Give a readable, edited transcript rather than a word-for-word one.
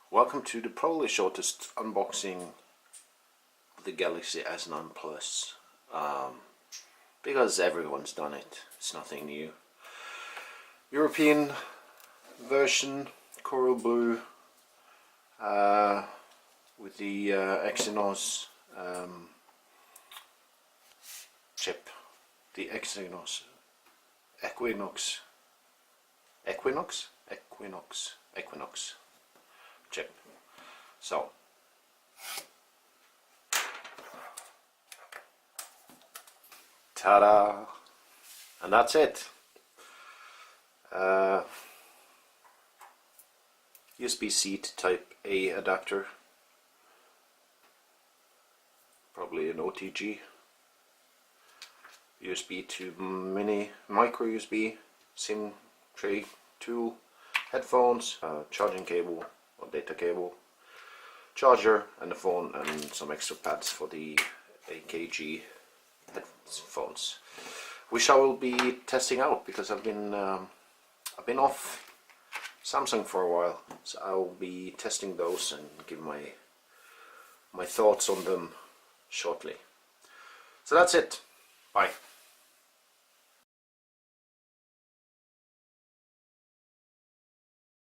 Welcome to the probably shortest unboxing of the Galaxy S9 Plus, because everyone's done it, it's nothing new. European version, coral blue, with the Exynos chip, the Exynos Equinox chip. So ta-da! And that's it. USB-C to Type A adapter, probably an OTG. USB to micro USB, SIM tray tool, headphones, charging cable or data cable, charger, and the phone, and some extra pads for the AKG headphones, which I will be testing out because I've been off Samsung for a while, so I'll be testing those and give my thoughts on them shortly. So that's it. Bye.